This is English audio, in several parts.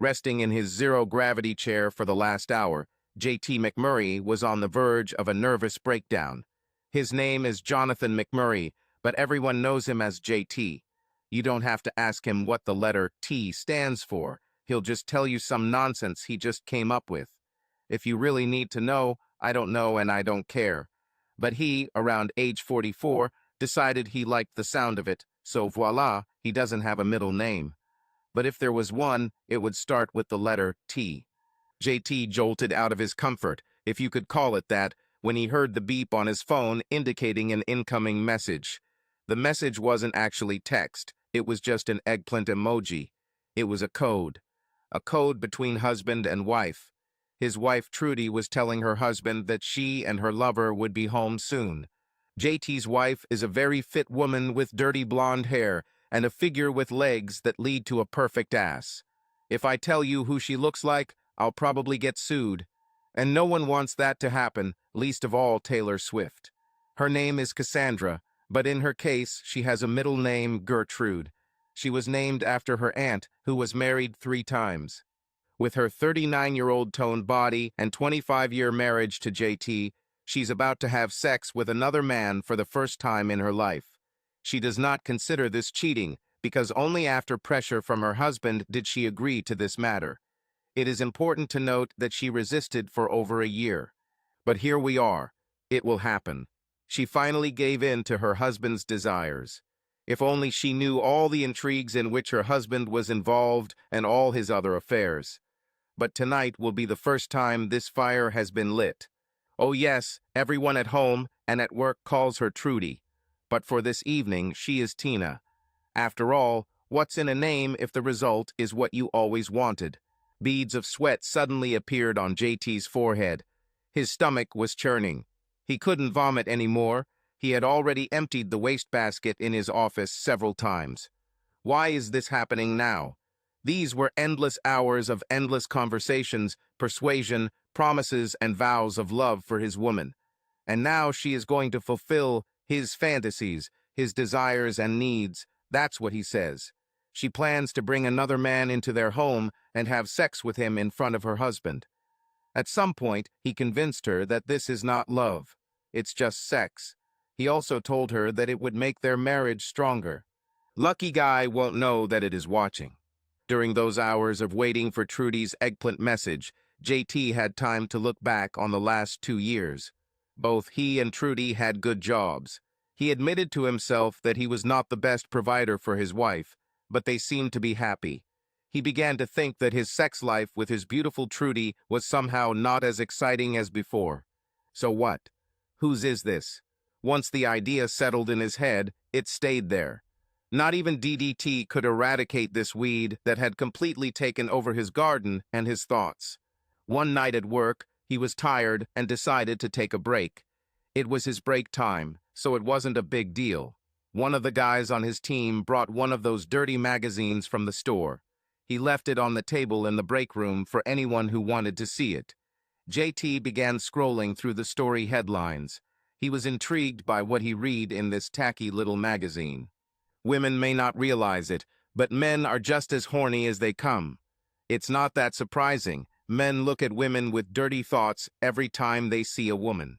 Resting in his zero-gravity chair for the last hour, J.T. McMurray was on the verge of a nervous breakdown. His name is Jonathan McMurray, but everyone knows him as J.T. You don't have to ask him what the letter T stands for. He'll just tell you some nonsense he just came up with. If you really need to know, I don't know and I don't care. But he, around age 44, decided he liked the sound of it, so voila, he doesn't have a middle name. But if there was one, it would start with the letter T. JT jolted out of his comfort, if you could call it that, when he heard the beep on his phone indicating an incoming message. The message wasn't actually text, it was just an eggplant emoji. It was a code between husband and wife. His wife Trudy was telling her husband that she and her lover would be home soon. JT's wife is a very fit woman with dirty blonde hair and a figure with legs that lead to a perfect ass. If I tell you who she looks like, I'll probably get sued. And no one wants that to happen, least of all Taylor Swift. Her name is Cassandra, but in her case, she has a middle name, Gertrude. She was named after her aunt, who was married 3 times. With her 39-year-old toned body and 25-year marriage to JT, she's about to have sex with another man for the first time in her life. She does not consider this cheating, because only after pressure from her husband did she agree to this matter. It is important to note that she resisted for over a year. But here we are. It will happen. She finally gave in to her husband's desires. If only she knew all the intrigues in which her husband was involved and all his other affairs. But tonight will be the first time this fire has been lit. Oh yes, everyone at home and at work calls her Trudy. But for this evening, she is Tina. After all, what's in a name if the result is what you always wanted? Beads of sweat suddenly appeared on JT's forehead. His stomach was churning. He couldn't vomit anymore. He had already emptied the wastebasket in his office several times. Why is this happening now? These were endless hours of endless conversations, persuasion, promises, and vows of love for his woman. And now she is going to fulfill his fantasies, his desires and needs. That's what he says. She plans to bring another man into their home and have sex with him in front of her husband. At some point, he convinced her that this is not love. It's just sex. He also told her that it would make their marriage stronger. Lucky guy won't know that it is watching. During those hours of waiting for Trudy's eggplant message, JT had time to look back on the last 2 years. Both he and Trudy had good jobs. He admitted to himself that he was not the best provider for his wife, but they seemed to be happy. He began to think that his sex life with his beautiful Trudy was somehow not as exciting as before. So what? Whose is this? Once the idea settled in his head, it stayed there. Not even DDT could eradicate this weed that had completely taken over his garden and his thoughts. One night at work, he was tired and decided to take a break. It was his break time, so it wasn't a big deal. One of the guys on his team brought one of those dirty magazines from the store. He left it on the table in the break room for anyone who wanted to see it. JT began scrolling through the story headlines. He was intrigued by what he read in this tacky little magazine. Women may not realize it, but men are just as horny as they come. It's not that surprising. Men look at women with dirty thoughts every time they see a woman.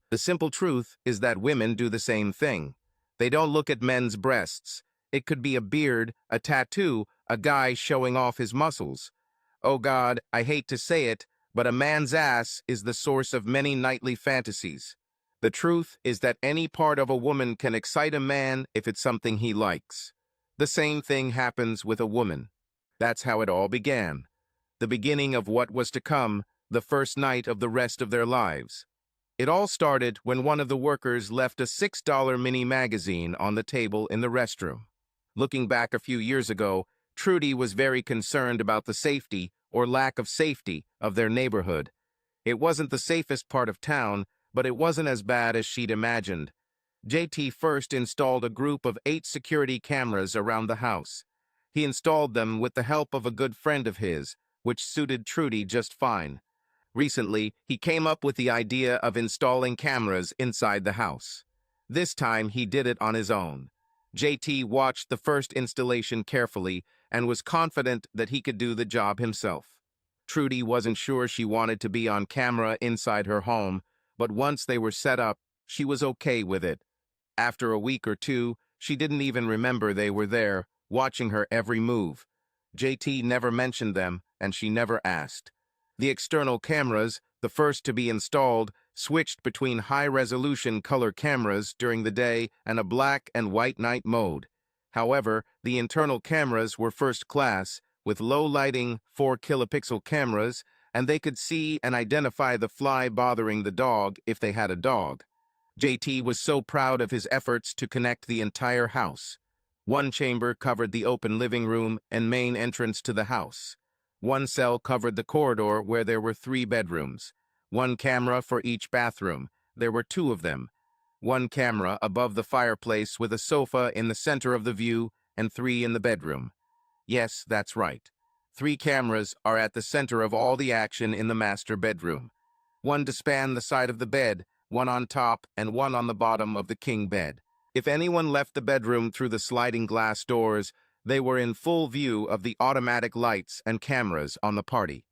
The simple truth is that women do the same thing. They don't look at men's breasts. It could be a beard, a tattoo, a guy showing off his muscles. Oh God, I hate to say it, but a man's ass is the source of many nightly fantasies. The truth is that any part of a woman can excite a man if it's something he likes. The same thing happens with a woman. That's how it all began. The beginning of what was to come, the first night of the rest of their lives. It all started when one of the workers left a $6 mini magazine on the table in the restroom. Looking back a few years ago, Trudy was very concerned about the safety or lack of safety of their neighborhood. It wasn't the safest part of town, but it wasn't as bad as she'd imagined. JT first installed a group of 8 security cameras around the house. He installed them with the help of a good friend of his, which suited Trudy just fine. Recently, he came up with the idea of installing cameras inside the house. This time, he did it on his own. JT watched the first installation carefully, and was confident that he could do the job himself. Trudy wasn't sure she wanted to be on camera inside her home, but once they were set up, she was okay with it. After a week or two, she didn't even remember they were there, watching her every move. JT never mentioned them, and she never asked. The external cameras, the first to be installed, switched between high-resolution color cameras during the day and a black and white night mode. However, the internal cameras were first class, with low-lighting 4-kilopixel cameras, and they could see and identify the fly bothering the dog if they had a dog. JT was so proud of his efforts to connect the entire house. One chamber covered the open living room and main entrance to the house. One cell covered the corridor where there were 3 bedrooms. One camera for each bathroom. There were 2 of them. One camera above the fireplace with a sofa in the center of the view and 3 in the bedroom. Yes, that's right. 3 cameras are at the center of all the action in the master bedroom. One to span the side of the bed, one on top and one on the bottom of the king bed. If anyone left the bedroom through the sliding glass doors, they were in full view of the automatic lights and cameras on the party.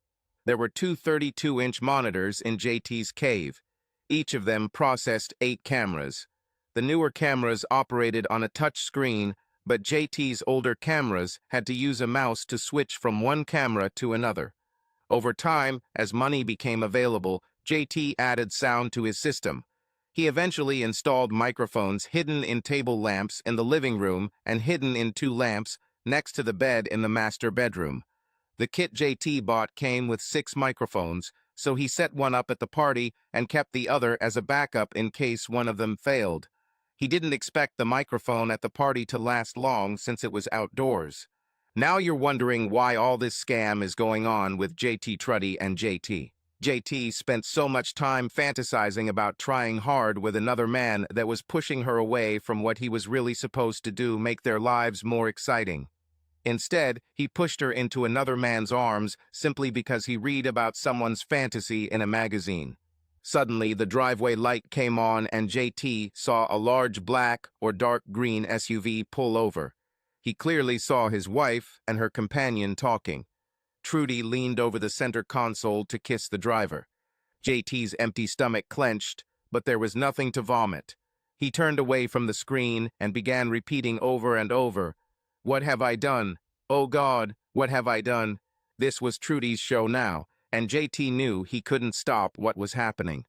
There were 2 32-inch monitors in JT's cave. Each of them processed 8 cameras. The newer cameras operated on a touch screen, but JT's older cameras had to use a mouse to switch from one camera to another. Over time, as money became available, JT added sound to his system. He eventually installed microphones hidden in table lamps in the living room and hidden in 2 lamps next to the bed in the master bedroom. The kit JT bought came with 6 microphones, so he set one up at the party and kept the other as a backup in case one of them failed. He didn't expect the microphone at the party to last long since it was outdoors. Now you're wondering why all this scam is going on with JT Truddy and JT. JT spent so much time fantasizing about trying hard with another man that was pushing her away from what he was really supposed to do, make their lives more exciting. Instead, he pushed her into another man's arms simply because he read about someone's fantasy in a magazine. Suddenly, the driveway light came on and JT saw a large black or dark green SUV pull over. He clearly saw his wife and her companion talking. Trudy leaned over the center console to kiss the driver. JT's empty stomach clenched, but there was nothing to vomit. He turned away from the screen and began repeating over and over, "What have I done? Oh God, what have I done?" This was Trudy's show now, and JT knew he couldn't stop what was happening.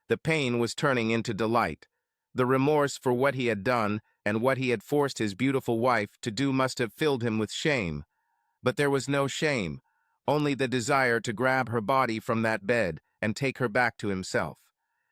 The pain was turning into delight. The remorse for what he had done and what he had forced his beautiful wife to do must have filled him with shame. But there was no shame, only the desire to grab her body from that bed and take her back to himself.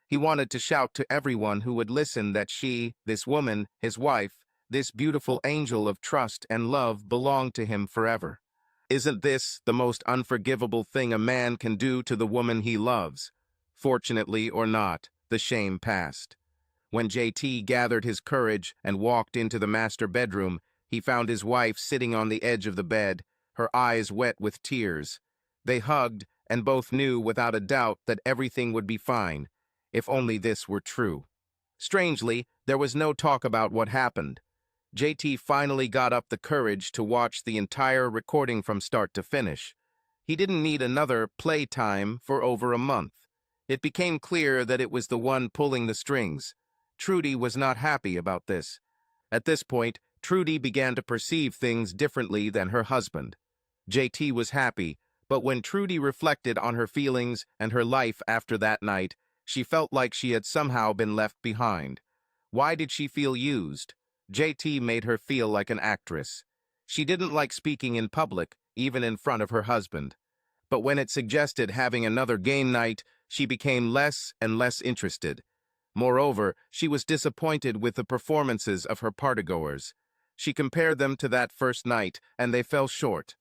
He wanted to shout to everyone who would listen that she, this woman, his wife, this beautiful angel of trust and love, belonged to him forever. Isn't this the most unforgivable thing a man can do to the woman he loves? Fortunately or not, the shame passed. When JT gathered his courage and walked into the master bedroom, he found his wife sitting on the edge of the bed, her eyes wet with tears. They hugged and both knew without a doubt that everything would be fine, if only this were true. Strangely, there was no talk about what happened. JT finally got up the courage to watch the entire recording from start to finish. He didn't need another playtime for over a month. It became clear that it was the one pulling the strings. Trudy was not happy about this. At this point, Trudy began to perceive things differently than her husband. JT was happy, but when Trudy reflected on her feelings and her life after that night, she felt like she had somehow been left behind. Why did she feel used? JT made her feel like an actress. She didn't like speaking in public, even in front of her husband. But when it suggested having another game night, she became less and less interested. Moreover, she was disappointed with the performances of her partygoers. She compared them to that first night, and they fell short.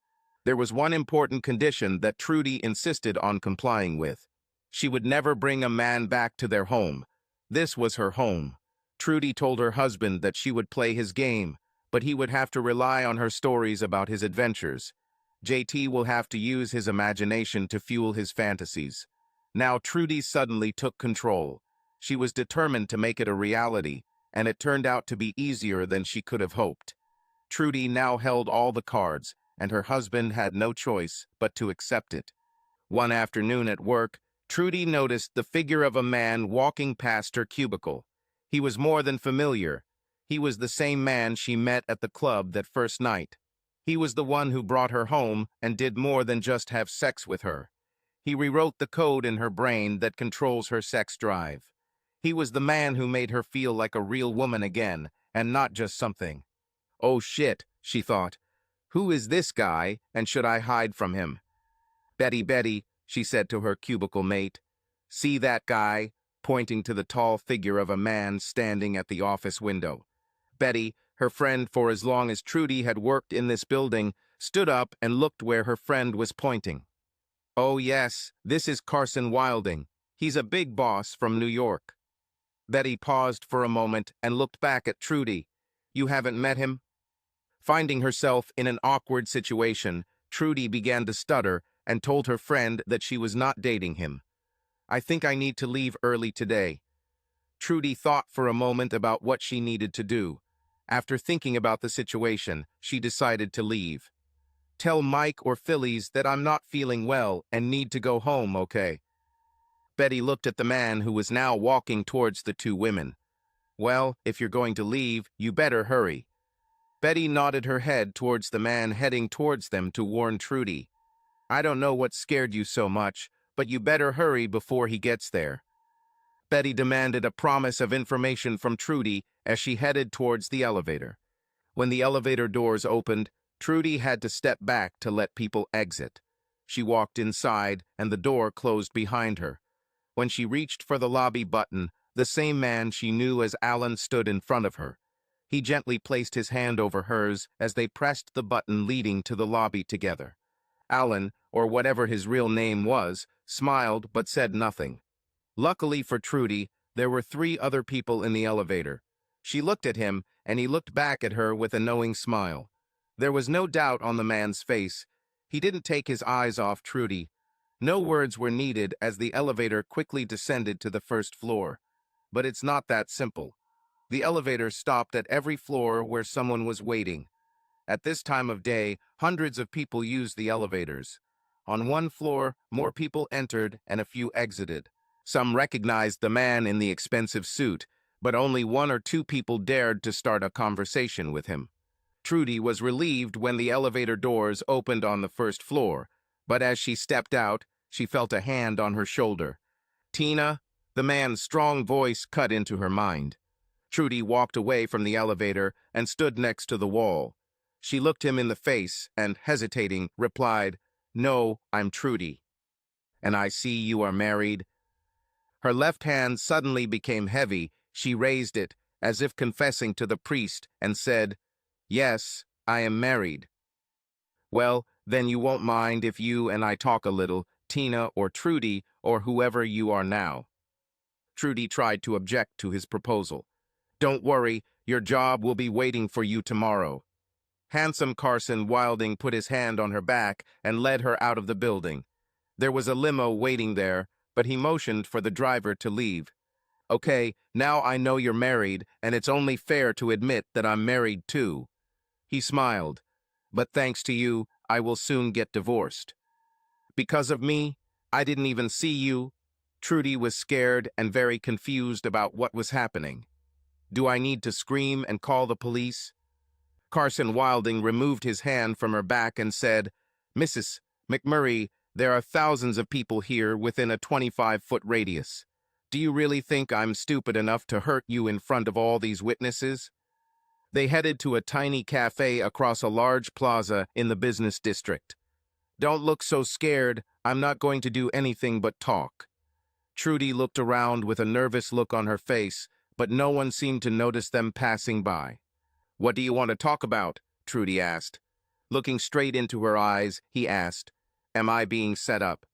There was one important condition that Trudy insisted on complying with. She would never bring a man back to their home. This was her home. Trudy told her husband that she would play his game, but he would have to rely on her stories about his adventures. JT will have to use his imagination to fuel his fantasies. Now Trudy suddenly took control. She was determined to make it a reality, and it turned out to be easier than she could have hoped. Trudy now held all the cards, and her husband had no choice but to accept it. One afternoon at work, Trudy noticed the figure of a man walking past her cubicle. He was more than familiar. He was the same man she met at the club that first night. He was the one who brought her home and did more than just have sex with her. He rewrote the code in her brain that controls her sex drive. He was the man who made her feel like a real woman again, and not just something. Oh shit, she thought. Who is this guy, and should I hide from him? Betty, she said to her cubicle mate. See that guy, pointing to the tall figure of a man standing at the office window. Betty, her friend for as long as Trudy had worked in this building, stood up and looked where her friend was pointing. Oh yes, this is Carson Wilding. He's a big boss from New York. Betty paused for a moment and looked back at Trudy. You haven't met him? Finding herself in an awkward situation, Trudy began to stutter and told her friend that she was not dating him. I think I need to leave early today. Trudy thought for a moment about what she needed to do. After thinking about the situation, she decided to leave. Tell Mike or Phillies that I'm not feeling well and need to go home, okay? Betty looked at the man who was now walking towards the two women. Well, if you're going to leave, you better hurry. Betty nodded her head towards the man heading towards them to warn Trudy. I don't know what scared you so much, but you better hurry before he gets there. Betty demanded a promise of information from Trudy as she headed towards the elevator. When the elevator doors opened, Trudy had to step back to let people exit. She walked inside, and the door closed behind her. When she reached for the lobby button, the same man she knew as Alan stood in front of her. He gently placed his hand over hers as they pressed the button leading to the lobby together. Alan, or whatever his real name was, smiled but said nothing. Luckily for Trudy, there were 3 other people in the elevator. She looked at him, and he looked back at her with a knowing smile. There was no doubt on the man's face. He didn't take his eyes off Trudy. No words were needed as the elevator quickly descended to the first floor. But it's not that simple. The elevator stopped at every floor where someone was waiting. At this time of day, hundreds of people used the elevators. On one floor, more people entered and a few exited. Some recognized the man in the expensive suit, but only 1 or 2 people dared to start a conversation with him. Trudy was relieved when the elevator doors opened on the first floor, but as she stepped out, she felt a hand on her shoulder. Tina, the man's strong voice cut into her mind. Trudy walked away from the elevator and stood next to the wall. She looked him in the face and, hesitating, replied, No, I'm Trudy. And I see you are married. Her left hand suddenly became heavy. She raised it, as if confessing to the priest, and said, Yes, I am married. Well, then you won't mind if you and I talk a little, Tina or Trudy or whoever you are now. Trudy tried to object to his proposal. Don't worry, your job will be waiting for you tomorrow. Handsome Carson Wilding put his hand on her back and led her out of the building. There was a limo waiting there, but he motioned for the driver to leave. Okay, now I know you're married, and it's only fair to admit that I'm married too. He smiled. But thanks to you, I will soon get divorced. Because of me, I didn't even see you. Trudy was scared and very confused about what was happening. Do I need to scream and call the police? Carson Wilding removed his hand from her back and said, Mrs. McMurray, there are thousands of people here within a 25-foot radius. Do you really think I'm stupid enough to hurt you in front of all these witnesses? They headed to a tiny cafe across a large plaza in the business district. Don't look so scared. I'm not going to do anything but talk. Trudy looked around with a nervous look on her face, but no one seemed to notice them passing by. What do you want to talk about? Trudy asked. Looking straight into her eyes, he asked, Am I being set up?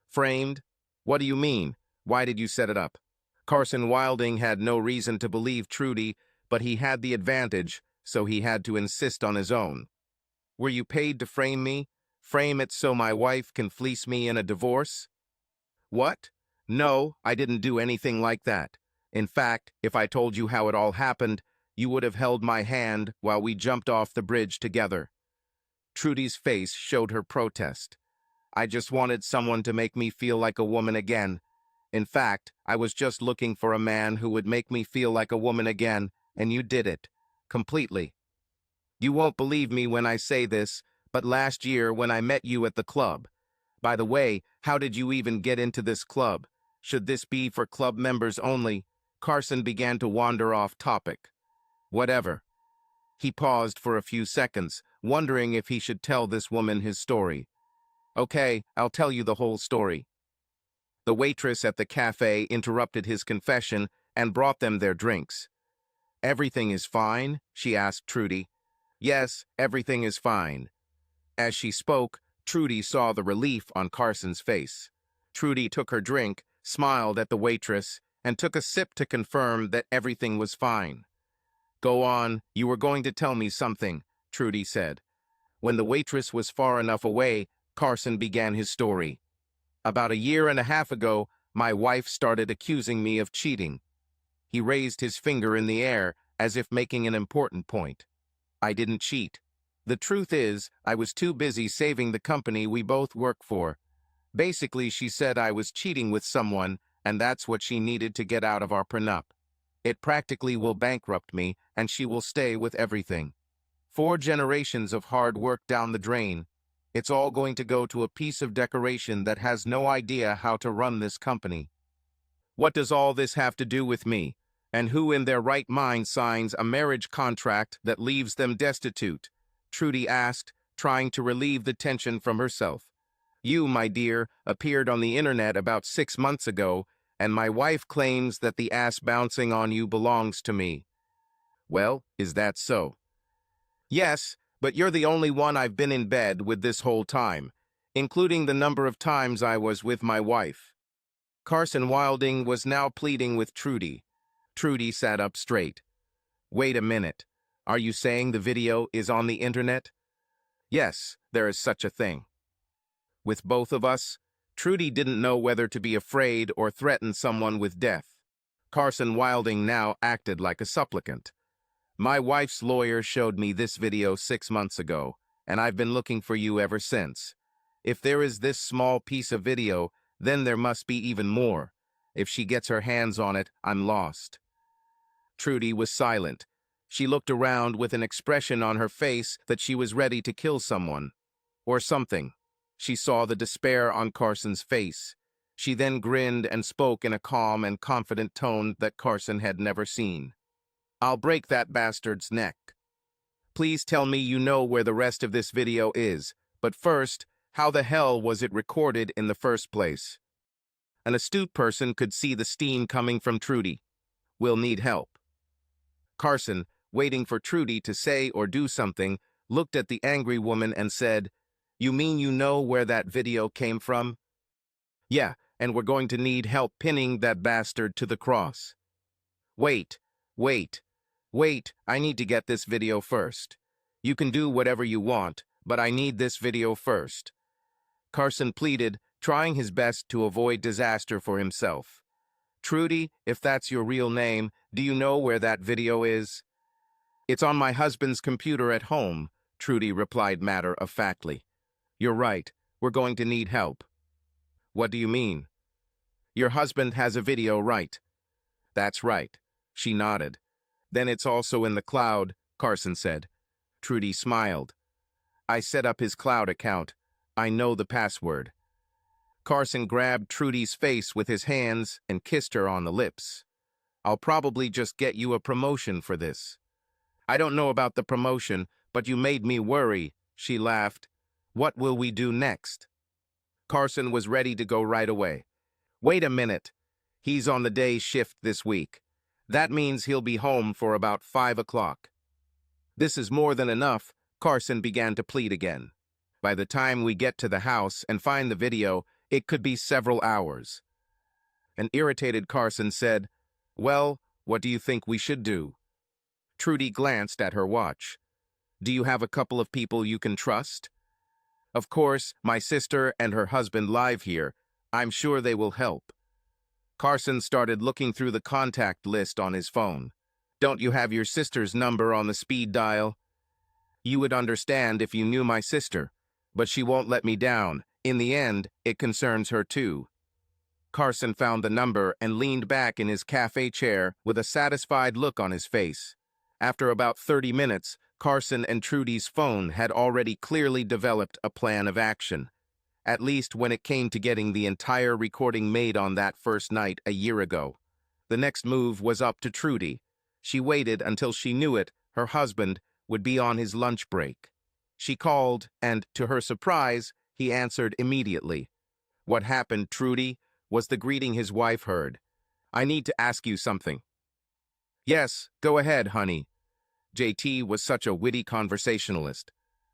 Framed? What do you mean? Why did you set it up? Carson Wilding had no reason to believe Trudy, but he had the advantage, so he had to insist on his own. Were you paid to frame me? Frame it so my wife can fleece me in a divorce? What? No, I didn't do anything like that. In fact, if I told you how it all happened, you would have held my hand while we jumped off the bridge together. Trudy's face showed her protest. I just wanted someone to make me feel like a woman again. In fact, I was just looking for a man who would make me feel like a woman again, and you did it. Completely. You won't believe me when I say this, but last year when I met you at the club. By the way, how did you even get into this club? Should this be for club members only? Carson began to wander off topic. Whatever. He paused for a few seconds, wondering if he should tell this woman his story. Okay, I'll tell you the whole story. The waitress at the cafe interrupted his confession and brought them their drinks. Everything is fine? She asked Trudy. Yes, everything is fine. As she spoke, Trudy saw the relief on Carson's face. Trudy took her drink, smiled at the waitress, and took a sip to confirm that everything was fine. Go on, you were going to tell me something, Trudy said. When the waitress was far enough away, Carson began his story. About a year and a half ago, my wife started accusing me of cheating. He raised his finger in the air as if making an important point. I didn't cheat. The truth is, I was too busy saving the company we both work for. Basically, she said I was cheating with someone, and that's what she needed to get out of our prenup. It practically will bankrupt me, and she will stay with everything. 4 generations of hard work down the drain. It's all going to go to a piece of decoration that has no idea how to run this company. What does all this have to do with me? And who in their right mind signs a marriage contract that leaves them destitute? Trudy asked, trying to relieve the tension from herself. You, my dear, appeared on the internet about 6 months ago, and my wife claims that the ass bouncing on you belongs to me. Well, is that so? Yes, but you're the only one I've been in bed with this whole time, including the number of times I was with my wife. Carson Wilding was now pleading with Trudy. Trudy sat up straight. Wait a minute. Are you saying the video is on the internet? Yes, there is such a thing. With both of us, Trudy didn't know whether to be afraid or threaten someone with death. Carson Wilding now acted like a supplicant. My wife's lawyer showed me this video 6 months ago, and I've been looking for you ever since. If there is this small piece of video, then there must be even more. If she gets her hands on it, I'm lost. Trudy was silent. She looked around with an expression on her face that she was ready to kill someone. Or something. She saw the despair on Carson's face. She then grinned and spoke in a calm and confident tone that Carson had never seen. I'll break that bastard's neck. Please tell me you know where the rest of this video is, but first, how the hell was it recorded in the first place? An astute person could see the steam coming from Trudy. We'll need help. Carson, waiting for Trudy to say or do something, looked at the angry woman and said, You mean you know where that video came from? Yeah, and we're going to need help pinning that bastard to the cross. Wait, I need to get this video first. You can do whatever you want, but I need this video first. Carson pleaded, trying his best to avoid disaster for himself. Trudy, if that's your real name, do you know where that video is? It's on my husband's computer at home, Trudy replied matter-of-factly. You're right, we're going to need help. What do you mean? Your husband has a video, right? That's right. She nodded. Then it's also in the cloud, Carson said. Trudy smiled. I set up his cloud account. I know the password. Carson grabbed Trudy's face with his hands and kissed her on the lips. I'll probably just get you a promotion for this. I don't know about the promotion, but you made me worry, she laughed. What will we do next? Carson was ready to go right away. Wait a minute. He's on the day shift this week. That means he'll be home for about 5 o'clock. This is more than enough, Carson began to plead again. By the time we get to the house and find the video, it could be several hours. An irritated Carson said, Well, what do you think we should do? Trudy glanced at her watch. Do you have a couple of people you can trust? Of course, my sister and her husband live here. I'm sure they will help. Carson started looking through the contact list on his phone. Don't you have your sister's number on the speed dial? You would understand if you knew my sister, but she won't let me down. In the end, it concerns her too. Carson found the number and leaned back in his cafe chair with a satisfied look on his face. After about 30 minutes, Carson and Trudy's phone had already clearly developed a plan of action, at least when it came to getting the entire recording made on that first night a year ago. The next move was up to Trudy. She waited until she knew her husband would be on his lunch break. She called, and, to her surprise, he answered immediately. "What happened, Trudy?" was the greeting his wife heard. "I need to ask you something." "Yes, go ahead, honey." JT was such a witty conversationalist.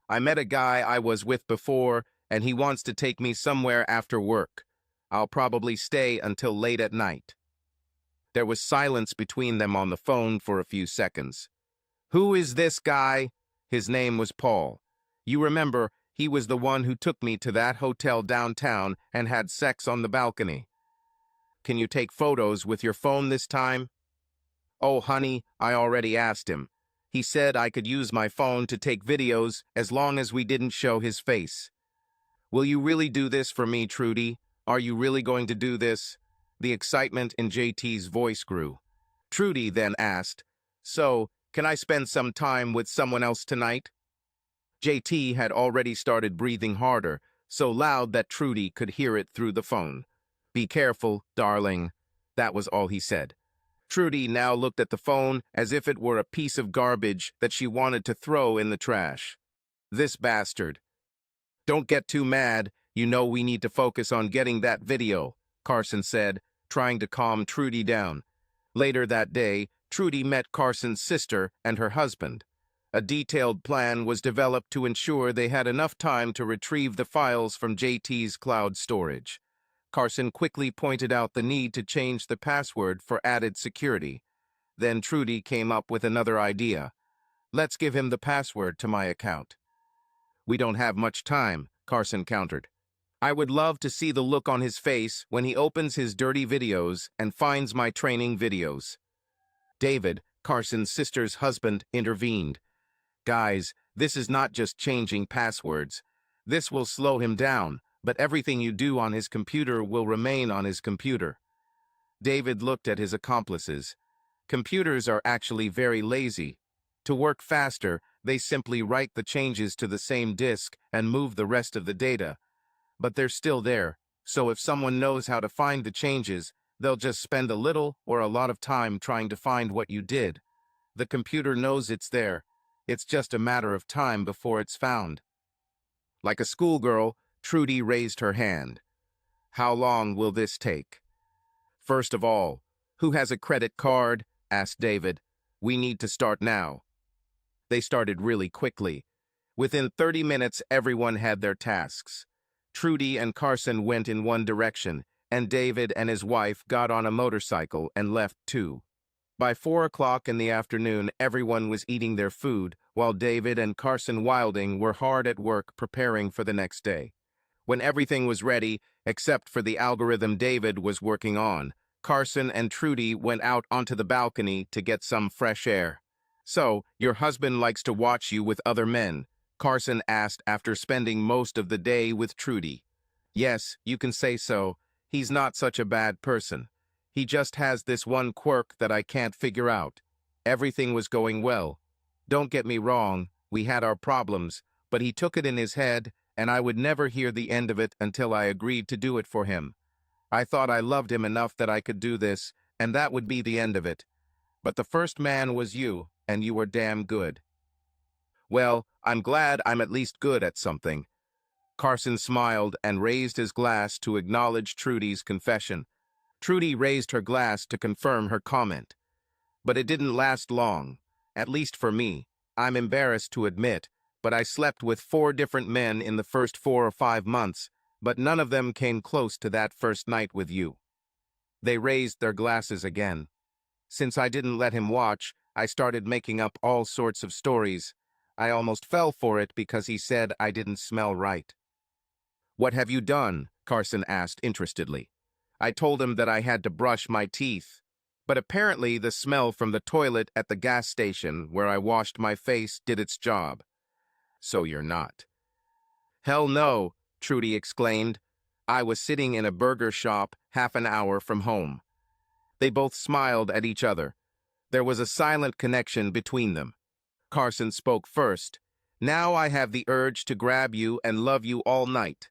"I met a guy I was with before, and he wants to take me somewhere after work. I'll probably stay until late at night." There was silence between them on the phone for a few seconds. "Who is this guy?" His name was Paul. "You remember, he was the one who took me to that hotel downtown and had sex on the balcony. Can you take photos with your phone this time?" "Oh, honey, I already asked him. He said I could use my phone to take videos as long as we didn't show his face." "Will you really do this for me, Trudy? Are you really going to do this?" The excitement in JT's voice grew. Trudy then asked, "So, can I spend some time with someone else tonight?" JT had already started breathing harder, so loud that Trudy could hear it through the phone. "Be careful, darling." That was all he said. Trudy now looked at the phone as if it were a piece of garbage that she wanted to throw in the trash. "This bastard." "Don't get too mad. You know we need to focus on getting that video," Carson said, trying to calm Trudy down. Later that day, Trudy met Carson's sister and her husband. A detailed plan was developed to ensure they had enough time to retrieve the files from JT's cloud storage. Carson quickly pointed out the need to change the password for added security. Then Trudy came up with another idea. "Let's give him the password to my account." "We don't have much time," Carson countered. "I would love to see the look on his face when he opens his dirty videos and finds my training videos." David, Carson's sister's husband, intervened. "Guys, this is not just changing passwords. This will slow him down, but everything you do on his computer will remain on his computer." David looked at his accomplices. Computers are actually very lazy. To work faster, they simply write the changes to the same disk and move the rest of the data. But they're still there, so if someone knows how to find the changes, they'll just spend a little or a lot of time trying to find what you did. The computer knows it's there. It's just a matter of time before it's found. Like a schoolgirl, Trudy raised her hand. "How long will this take?" "First of all, who has a credit card?" asked David. "We need to start now." They started really quickly. Within 30 minutes, everyone had their tasks. Trudy and Carson went in one direction, and David and his wife got on a motorcycle and left too. By 4 o'clock in the afternoon, everyone was eating their food, while David and Carson Wilding were hard at work preparing for the next day. When everything was ready, except for the algorithm David was working on, Carson and Trudy went out onto the balcony to get some fresh air. "So, your husband likes to watch you with other men?" Carson asked after spending most of the day with Trudy. "Yes, you can say so. He's not such a bad person. He just has this one quirk that I can't figure out." Everything was going well. Don't get me wrong, we had our problems, but he took it in his head, and I would never hear the end of it until I agreed to do it for him. I thought I loved him enough that I could do this, and that would be the end of it. But the first man was you, and you were damn good. "Well, I'm glad I'm at least good at something." Carson smiled and raised his glass to acknowledge Trudy's confession. Trudy raised her glass to confirm her comment. But it didn't last long, at least for me. I'm embarrassed to admit, but I slept with 4 different men in the first 4 or 5 months, but none of them came close to that first night with you. They raised their glasses again. Since I didn't let him watch, I started making up all sorts of stories. I almost fell for it because he said I didn't smell right. "What have you done?" Carson asked interestedly. I told him that I had to brush my teeth. But apparently the smell from the toilet at the gas station where I washed my face did its job. So you're not. Hell no, Trudy exclaimed. I was sitting in a burger shop half an hour from home. They both smiled at each other. There was a silent connection between them. Carson spoke first. Now I have the urge to grab you and love you all night.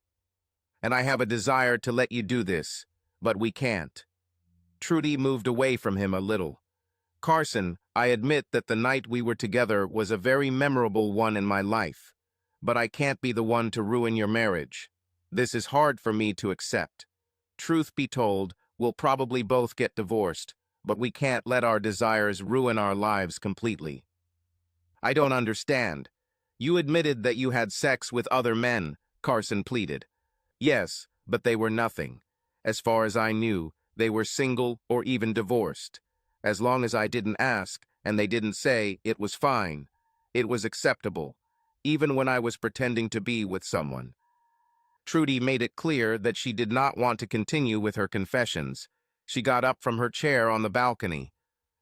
And I have a desire to let you do this, but we can't. Trudy moved away from him a little. Carson, I admit that the night we were together was a very memorable one in my life. But I can't be the one to ruin your marriage. This is hard for me to accept. Truth be told, we'll probably both get divorced, but we can't let our desires ruin our lives completely. I don't understand. You admitted that you had sex with other men, Carson pleaded. Yes, but they were nothing. As far as I knew, they were single or even divorced. As long as I didn't ask, and they didn't say, it was fine. It was acceptable, even when I was pretending to be with someone. Trudy made it clear that she did not want to continue with her confessions. She got up from her chair on the balcony.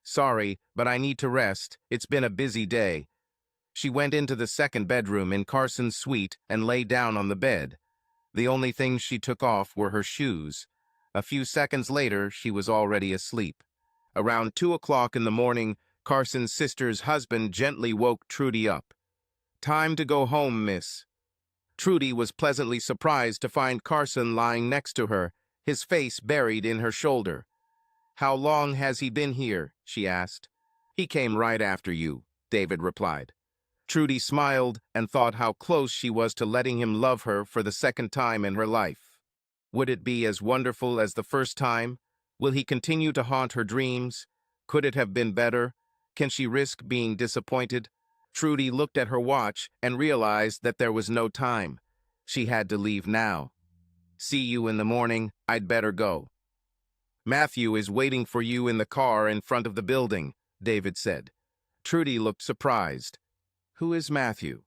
Sorry, but I need to rest. It's been a busy day. She went into the second bedroom in Carson's suite and lay down on the bed. The only things she took off were her shoes. A few seconds later, she was already asleep. Around 2 o'clock in the morning, Carson's sister's husband gently woke Trudy up. Time to go home, miss. Trudy was pleasantly surprised to find Carson lying next to her, his face buried in her shoulder. How long has he been here? She asked. He came right after you, David replied. Trudy smiled and thought how close she was to letting him love her for the second time in her life. Would it be as wonderful as the first time? Will he continue to haunt her dreams? Could it have been better? Can she risk being disappointed? Trudy looked at her watch and realized that there was no time. She had to leave now. See you in the morning. I'd better go. Matthew is waiting for you in the car in front of the building, David said. Trudy looked surprised. Who is Matthew?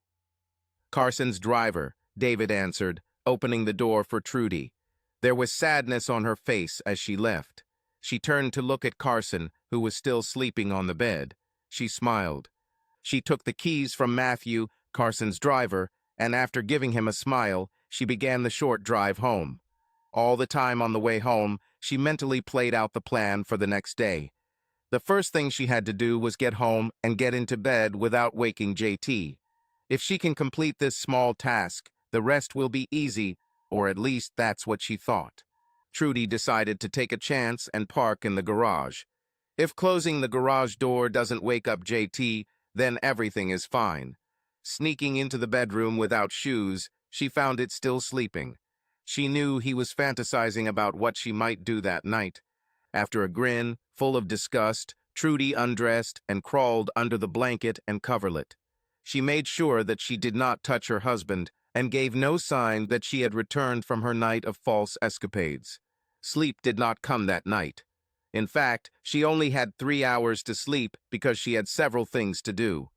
Carson's driver, David answered, opening the door for Trudy. There was sadness on her face as she left. She turned to look at Carson, who was still sleeping on the bed. She smiled. She took the keys from Matthew, Carson's driver, and after giving him a smile, she began the short drive home. All the time on the way home, she mentally played out the plan for the next day. The first thing she had to do was get home and get into bed without waking JT. If she can complete this small task, the rest will be easy, or at least that's what she thought. Trudy decided to take a chance and park in the garage. If closing the garage door doesn't wake up JT, then everything is fine. Sneaking into the bedroom without shoes, she found it still sleeping. She knew he was fantasizing about what she might do that night. After a grin, full of disgust, Trudy undressed and crawled under the blanket and coverlet. She made sure that she did not touch her husband and gave no sign that she had returned from her night of false escapades. Sleep did not come that night. In fact, she only had 3 hours to sleep because she had several things to do.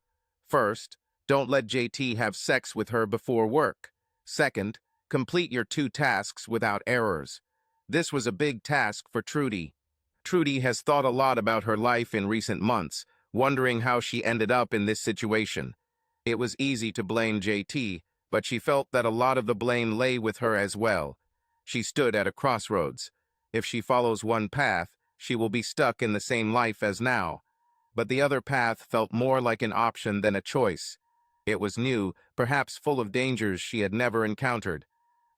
First, don't let JT have sex with her before work. Second, complete your 2 tasks without errors. This was a big task for Trudy. Trudy has thought a lot about her life in recent months, wondering how she ended up in this situation. It was easy to blame JT, but she felt that a lot of the blame lay with her as well. She stood at a crossroads. If she follows one path, she will be stuck in the same life as now. But the other path felt more like an option than a choice. It was new, perhaps full of dangers she had never encountered.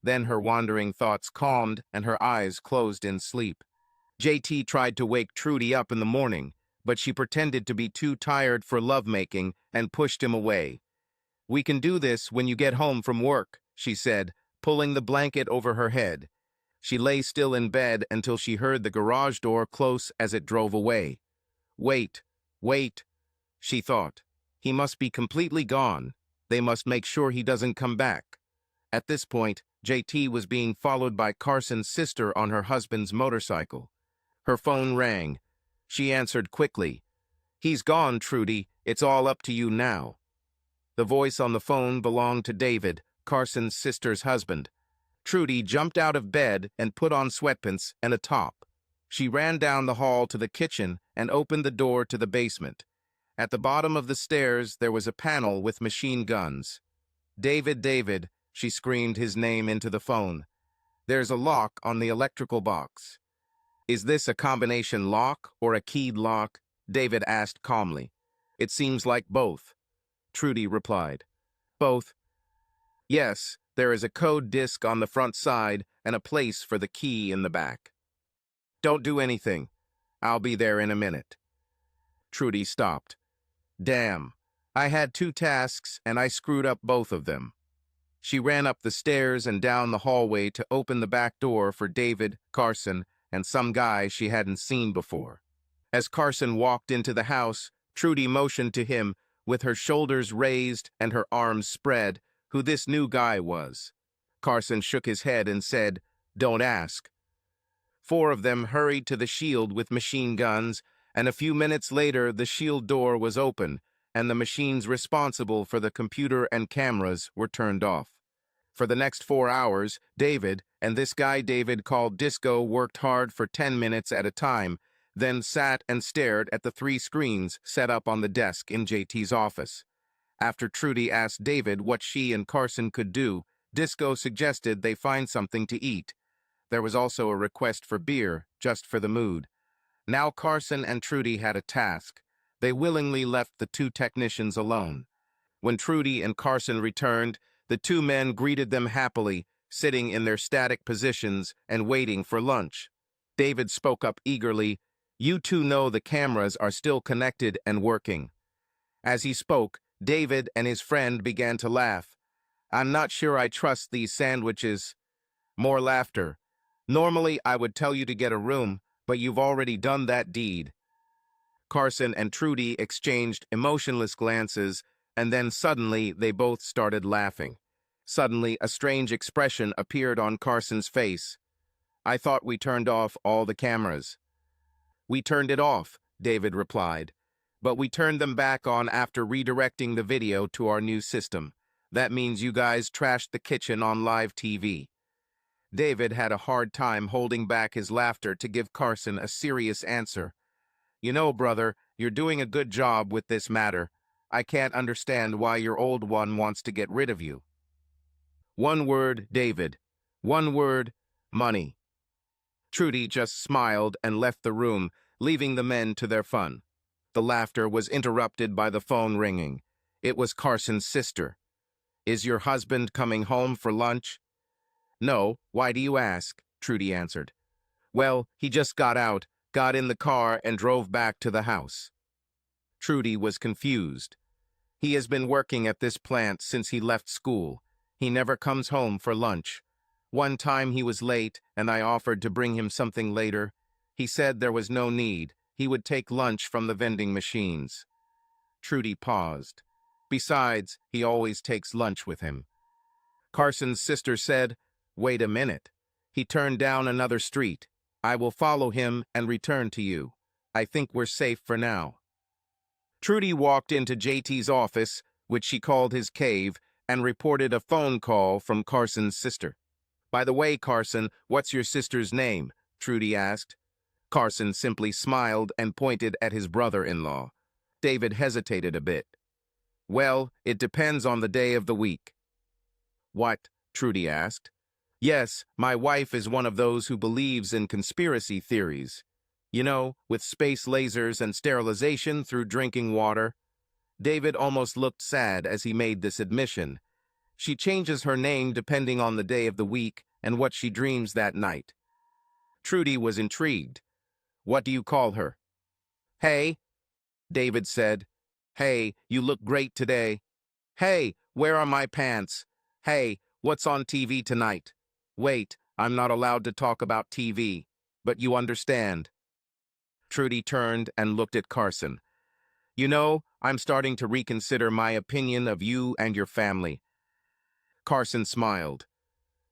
Then her wandering thoughts calmed and her eyes closed in sleep. JT tried to wake Trudy up in the morning, but she pretended to be too tired for lovemaking and pushed him away. We can do this when you get home from work, she said, pulling the blanket over her head. She lay still in bed until she heard the garage door close as it drove away. Wait, she thought. He must be completely gone. They must make sure he doesn't come back. At this point, JT was being followed by Carson's sister on her husband's motorcycle. Her phone rang. She answered quickly. He's gone, Trudy. It's all up to you now. The voice on the phone belonged to David, Carson's sister's husband. Trudy jumped out of bed and put on sweatpants and a top. She ran down the hall to the kitchen and opened the door to the basement. At the bottom of the stairs, there was a panel with machine guns. David, David, she screamed his name into the phone. There's a lock on the electrical box. Is this a combination lock or a keyed lock? David asked calmly. It seems like both, Trudy replied. Both? Yes, there is a code disc on the front side and a place for the key in the back. Don't do anything. I'll be there in a minute. Trudy stopped. Damn, I had 2 tasks and I screwed up both of them. She ran up the stairs and down the hallway to open the back door for David, Carson, and some guy she hadn't seen before. As Carson walked into the house, Trudy motioned to him, with her shoulders raised and her arms spread, who this new guy was. Carson shook his head and said, "Don't ask." 4 of them hurried to the shield with machine guns, and a few minutes later the shield door was open, and the machines responsible for the computer and cameras were turned off. For the next 4 hours, David, and this guy David called Disco, worked hard for 10 minutes at a time, then sat and stared at the 3 screens set up on the desk in JT's office. After Trudy asked David what she and Carson could do, Disco suggested they find something to eat. There was also a request for beer, just for the mood. Now Carson and Trudy had a task. They willingly left the 2 technicians alone. When Trudy and Carson returned, the 2 men greeted them happily, sitting in their static positions and waiting for lunch. David spoke up eagerly, "You 2 know the cameras are still connected and working." As he spoke, David and his friend began to laugh. "I'm not sure I trust these sandwiches." More laughter. "Normally I would tell you to get a room, but you've already done that deed." Carson and Trudy exchanged emotionless glances, and then suddenly they both started laughing. Suddenly, a strange expression appeared on Carson's face. "I thought we turned off all the cameras." "We turned it off," David replied. "But we turned them back on after redirecting the video to our new system. That means you guys trashed the kitchen on live TV." David had a hard time holding back his laughter to give Carson a serious answer. "You know, brother, you're doing a good job with this matter. I can't understand why your old one wants to get rid of you." One word, David. One word, money. Trudy just smiled and left the room, leaving the men to their fun. The laughter was interrupted by the phone ringing. It was Carson's sister. "Is your husband coming home for lunch?" "No, why do you ask?" Trudy answered. "Well, he just got out, got in the car, and drove back to the house." Trudy was confused. "He has been working at this plant since he left school. He never comes home for lunch. One time he was late, and I offered to bring him something later. He said there was no need. He would take lunch from the vending machines." Trudy paused. "Besides, he always takes lunch with him." Carson's sister said, "Wait a minute. He turned down another street. I will follow him and return to you. I think we're safe for now." Trudy walked into JT's office, which she called his cave, and reported a phone call from Carson's sister. "By the way, Carson, what's your sister's name?" Trudy asked. Carson simply smiled and pointed at his brother-in-law. David hesitated a bit. "Well, it depends on the day of the week." "What?" Trudy asked. "Yes, my wife is one of those who believes in conspiracy theories. You know, with space lasers and sterilization through drinking water." David almost looked sad as he made this admission. "She changes her name depending on the day of the week and what she dreams that night." Trudy was intrigued. "What do you call her?" "Hey," David said. "Hey, you look great today." "Hey, where are my pants?" "Hey, what's on TV tonight?" "Wait, I'm not allowed to talk about TV, but you understand." Trudy turned and looked at Carson. "You know, I'm starting to reconsider my opinion of you and your family." Carson smiled.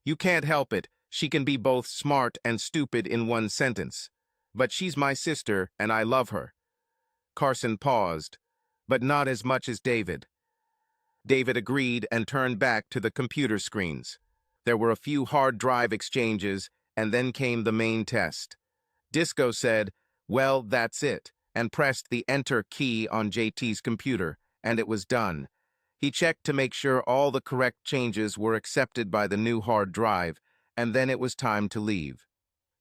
"You can't help it. She can be both smart and stupid in one sentence. But she's my sister, and I love her." Carson paused, "But not as much as David." David agreed and turned back to the computer screens. There were a few hard drive exchanges, and then came the main test. Disco said, "Well, that's it," and pressed the Enter key on JT's computer, and it was done. He checked to make sure all the correct changes were accepted by the new hard drive, and then it was time to leave.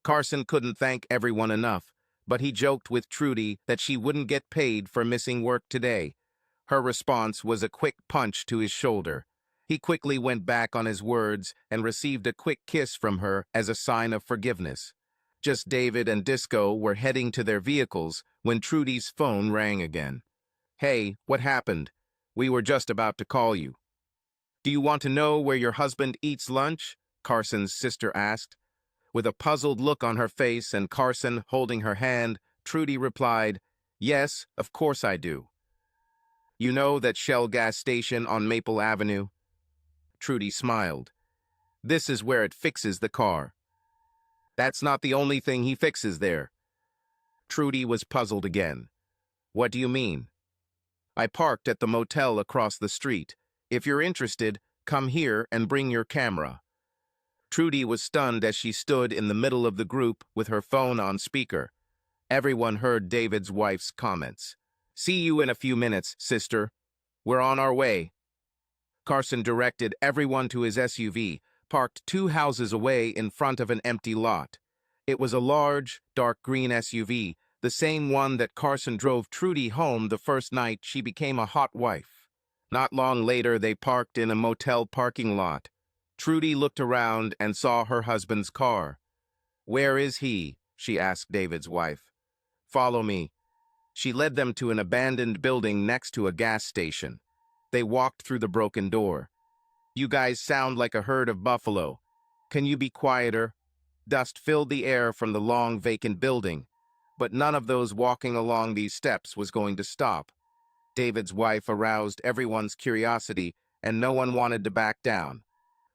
Carson couldn't thank everyone enough, but he joked with Trudy that she wouldn't get paid for missing work today. Her response was a quick punch to his shoulder. He quickly went back on his words and received a quick kiss from her as a sign of forgiveness. Just David and Disco were heading to their vehicles when Trudy's phone rang again. "Hey, what happened? We were just about to call you." "Do you want to know where your husband eats lunch?" Carson's sister asked. With a puzzled look on her face and Carson holding her hand, Trudy replied, "Yes, of course I do." "You know that Shell gas station on Maple Avenue?" Trudy smiled. "This is where it fixes the car." "That's not the only thing he fixes there." Trudy was puzzled again. "What do you mean?" "I parked at the motel across the street. If you're interested, come here and bring your camera." Trudy was stunned as she stood in the middle of the group with her phone on speaker. Everyone heard David's wife's comments. "See you in a few minutes, sister. We're on our way." Carson directed everyone to his SUV, parked 2 houses away in front of an empty lot. It was a large, dark green SUV, the same one that Carson drove Trudy home the first night she became a hot wife. Not long later, they parked in a motel parking lot. Trudy looked around and saw her husband's car. "Where is he?" she asked David's wife. "Follow me." She led them to an abandoned building next to a gas station. They walked through the broken door. "You guys sound like a herd of buffalo. Can you be quieter?" Dust filled the air from the long, vacant building, but none of those walking along these steps was going to stop. David's wife aroused everyone's curiosity, and no one wanted to back down.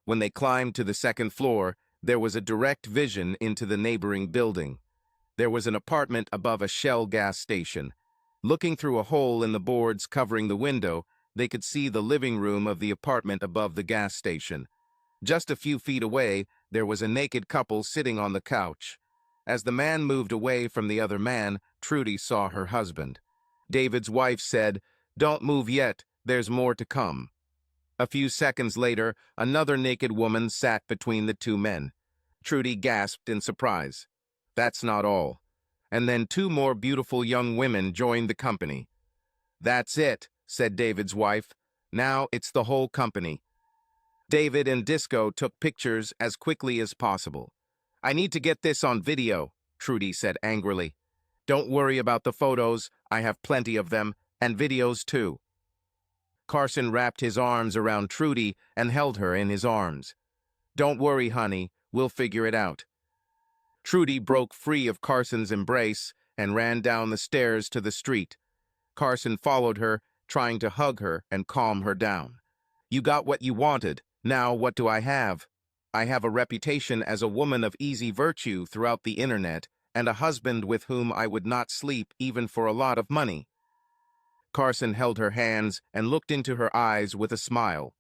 When they climbed to the second floor, there was a direct vision into the neighboring building. There was an apartment above a Shell gas station. Looking through a hole in the boards covering the window, they could see the living room of the apartment above the gas station. Just a few feet away, there was a naked couple sitting on the couch. As the man moved away from the other man, Trudy saw her husband. David's wife said, "Don't move yet, there's more to come." A few seconds later, another naked woman sat between the 2 men. Trudy gasped in surprise. That's not all. And then 2 more beautiful young women joined the company. "That's it," said David's wife. "Now it's the whole company." David and Disco took pictures as quickly as possible. "I need to get this on video," Trudy said angrily. "Don't worry about the photos, I have plenty of them, and videos too." Carson wrapped his arms around Trudy and held her in his arms. "Don't worry, honey, we'll figure it out." Trudy broke free of Carson's embrace and ran down the stairs to the street. Carson followed her, trying to hug her and calm her down. "You got what you wanted. Now what do I have? I have a reputation as a woman of easy virtue throughout the internet and a husband with whom I would not sleep even for a lot of money." Carson held her hands and looked into her eyes with a smile.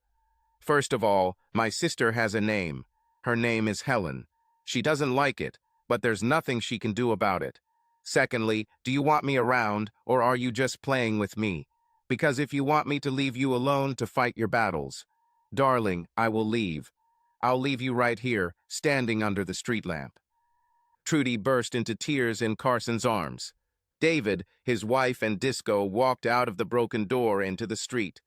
"First of all, my sister has a name. Her name is Helen. She doesn't like it, but there's nothing she can do about it. Secondly, do you want me around, or are you just playing with me? Because if you want me to leave you alone to fight your battles, darling, I will leave. I'll leave you right here, standing under the street lamp." Trudy burst into tears in Carson's arms. David, his wife, and Disco walked out of the broken door into the street.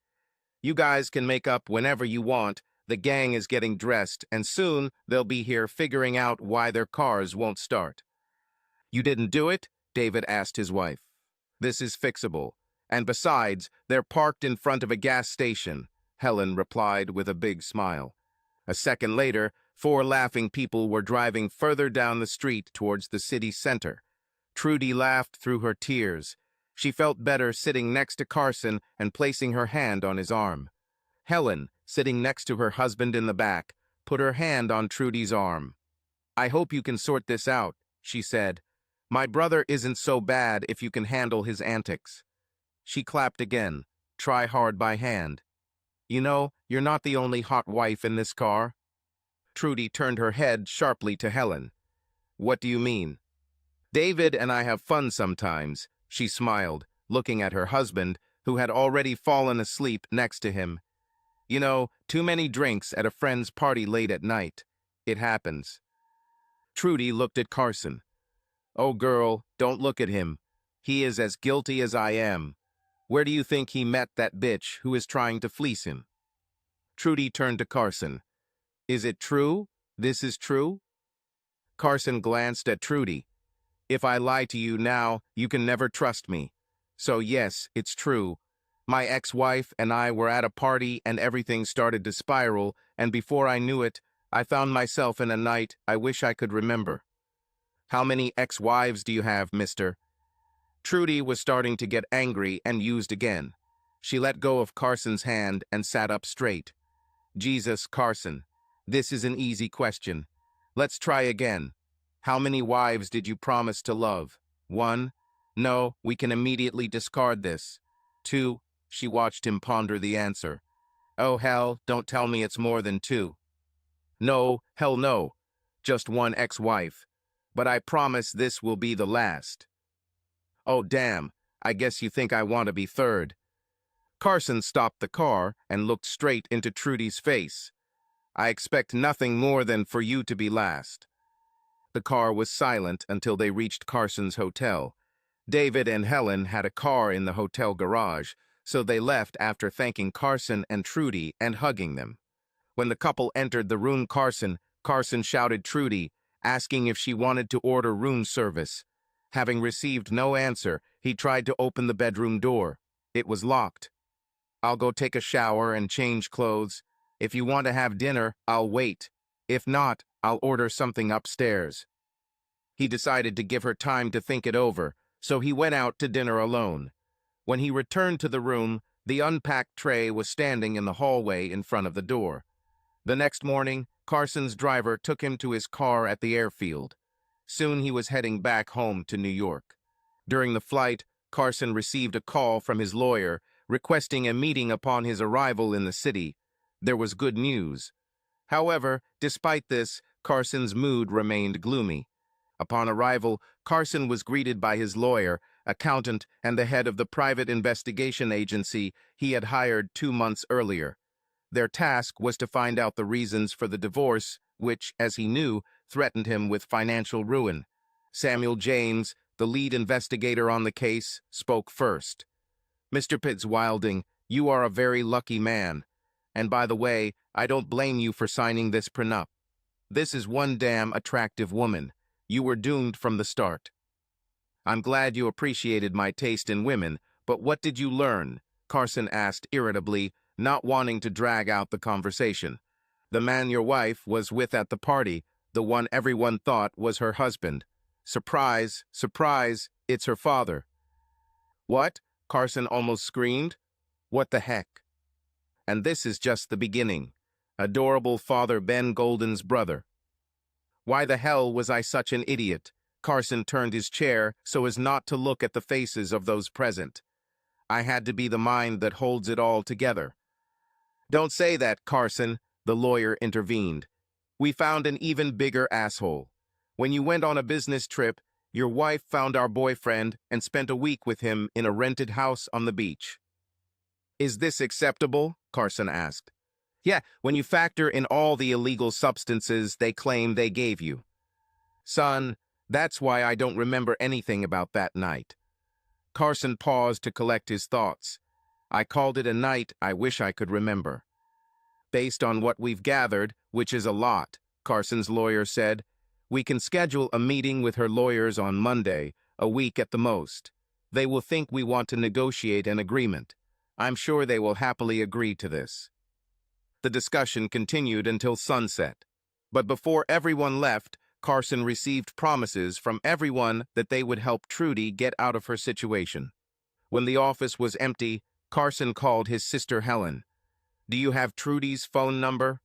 "You guys can make up whenever you want. The gang is getting dressed, and soon they'll be here figuring out why their cars won't start." "You didn't do it?" David asked his wife. "This is fixable. And besides, they're parked in front of a gas station," Helen replied with a big smile. A second later, 4 laughing people were driving further down the street towards the city center. Trudy laughed through her tears. She felt better sitting next to Carson and placing her hand on his arm. Helen, sitting next to her husband in the back, put her hand on Trudy's arm. "I hope you can sort this out," she said. "My brother isn't so bad if you can handle his antics." She clapped again. "Try hard by hand. You know, you're not the only hot wife in this car." Trudy turned her head sharply to Helen. "What do you mean?" "David and I have fun sometimes," she smiled, looking at her husband, who had already fallen asleep next to him. You know, too many drinks at a friend's party late at night. It happens. Trudy looked at Carson. Oh, girl, don't look at him. He is as guilty as I am. Where do you think he met that bitch who is trying to fleece him? Trudy turned to Carson. Is it true? This is true? Carson glanced at Trudy. If I lie to you now, you can never trust me. So yes, it's true. My ex-wife and I were at a party and everything started to spiral, and before I knew it, I found myself in a night I wish I could remember. How many ex-wives do you have, mister? Trudy was starting to get angry and used again. She let go of Carson's hand and sat up straight. Jesus, Carson, this is an easy question. Let's try again. How many wives did you promise to love? 1. No, we can immediately discard this. 2. She watched him ponder the answer. Oh, hell, don't tell me it's more than 2. No, hell no. Just 1 ex-wife. But I promise this will be the last. Oh, damn. I guess you think I want to be 3rd. Carson stopped the car and looked straight into Trudy's face. I expect nothing more than for you to be last. The car was silent until they reached Carson's hotel. David and Helen had a car in the hotel garage, so they left after thanking Carson and Trudy and hugging them. When the couple entered the room Carson shouted Trudy, asking if she wanted to order room service. Having received no answer, he tried to open the bedroom door. It was locked. I'll go take a shower and change clothes. If you want to have dinner, I'll wait. If not, I'll order something upstairs. He decided to give her time to think it over, so he went out to dinner alone. When he returned to the room, the unpacked tray was standing in the hallway in front of the door. The next morning, Carson's driver took him to his car at the airfield. Soon he was heading back home to New York. During the flight, Carson received a call from his lawyer requesting a meeting upon his arrival in the city. There was good news. However, despite this, Carson's mood remained gloomy. Upon arrival, Carson was greeted by his lawyer, accountant, and the head of the private investigation agency he had hired 2 months earlier. Their task was to find out the reasons for the divorce, which, as he knew, threatened him with financial ruin. Samuel James, the lead investigator on the case, spoke first. Mr. Pitts-Wilding, you are a very lucky man. And by the way, I don't blame you for signing this prenup. This is one damn attractive woman. You were doomed from the start. I'm glad you appreciated my taste in women, but what did you learn? Carson asked irritably, not wanting to drag out the conversation. The man your wife was with at the party, the one everyone thought was her husband. Surprise, surprise, it's her father. What? Carson almost screamed. What the heck? And this is just the beginning. Adorable Father Ben Golden's brother. Why the hell was I such an idiot? Carson turned his chair so as not to look at the faces of those present. I had to be the mind that holds it all together. Don't say that, Carson, the lawyer intervened. We found an even bigger asshole. When you went on a business trip, your wife found our boyfriend and spent a week with him in a rented house on the beach. Is this acceptable? Carson asked. Yeah, when you factor in all the illegal substances they claim they gave you. Son, that's why I don't remember anything about that night. Carson paused to collect his thoughts. I called it a night I wish I could remember. Based on what we've gathered, which is a lot, Carson's lawyer said, we can schedule a meeting with her lawyers on Monday, a week at the most. They will think we want to negotiate an agreement. I'm sure they will happily agree to this. The discussion continued until sunset. But before everyone left, Carson received promises from everyone that they would help Trudy get out of her situation. When the office was empty, Carson called his sister Helen. Do you have Trudy's phone number?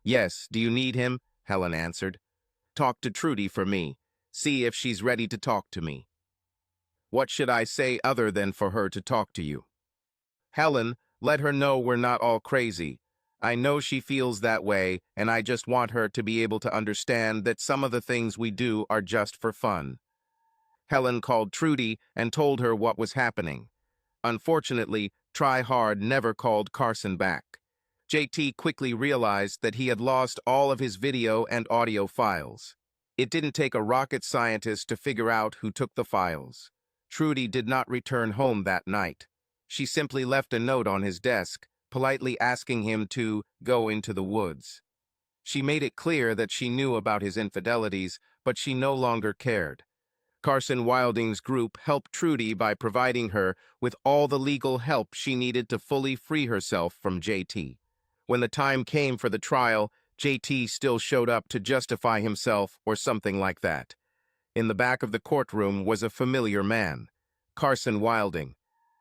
Yes, do you need him? Helen answered. Talk to Trudy for me. See if she's ready to talk to me. What should I say other than for her to talk to you? Helen, let her know we're not all crazy. I know she feels that way, and I just want her to be able to understand that some of the things we do are just for fun. Helen called Trudy and told her what was happening. Unfortunately, Try Hard never called Carson back. JT quickly realized that he had lost all of his video and audio files. It didn't take a rocket scientist to figure out who took the files. Trudy did not return home that night. She simply left a note on his desk, politely asking him to go into the woods. She made it clear that she knew about his infidelities, but she no longer cared. Carson Wilding's group helped Trudy by providing her with all the legal help she needed to fully free herself from JT. When the time came for the trial, JT still showed up to justify himself or something like that. In the back of the courtroom was a familiar man, Carson Wilding.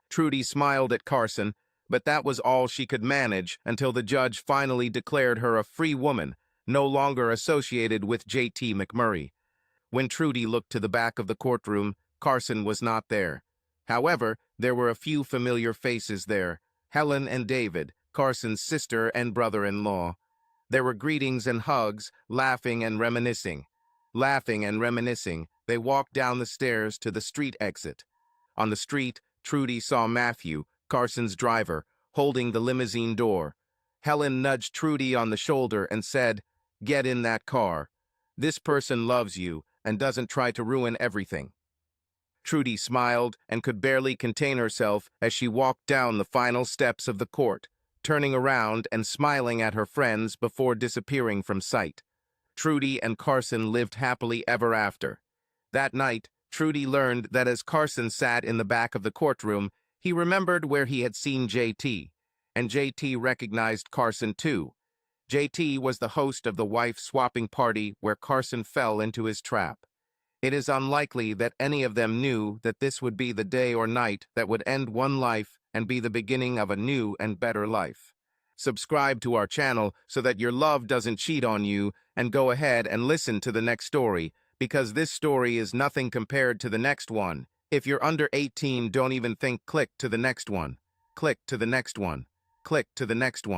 Trudy smiled at Carson, but that was all she could manage until the judge finally declared her a free woman, no longer associated with J.T. McMurray. When Trudy looked to the back of the courtroom, Carson was not there. However, there were a few familiar faces there, Helen and David, Carson's sister and brother-in-law. There were greetings and hugs, laughing and reminiscing. Laughing and reminiscing, they walked down the stairs to the street exit. On the street, Trudy saw Matthew, Carson's driver, holding the limousine door. Helen nudged Trudy on the shoulder and said, "Get in that car. This person loves you and doesn't try to ruin everything." Trudy smiled and could barely contain herself as she walked down the final steps of the court, turning around and smiling at her friends before disappearing from sight. Trudy and Carson lived happily ever after. That night, Trudy learned that as Carson sat in the back of the courtroom, he remembered where he had seen JT, and JT recognized Carson too. JT was the host of the wife-swapping party where Carson fell into his trap. It is unlikely that any of them knew that this would be the day or night that would end one life and be the beginning of a new and better life. Subscribe to our channel so that your love doesn't cheat on you, and go ahead and listen to the next story, because this story is nothing compared to the next one. If you're under 18, don't even think. Click to the next one. Click to the next one. Click to the next one.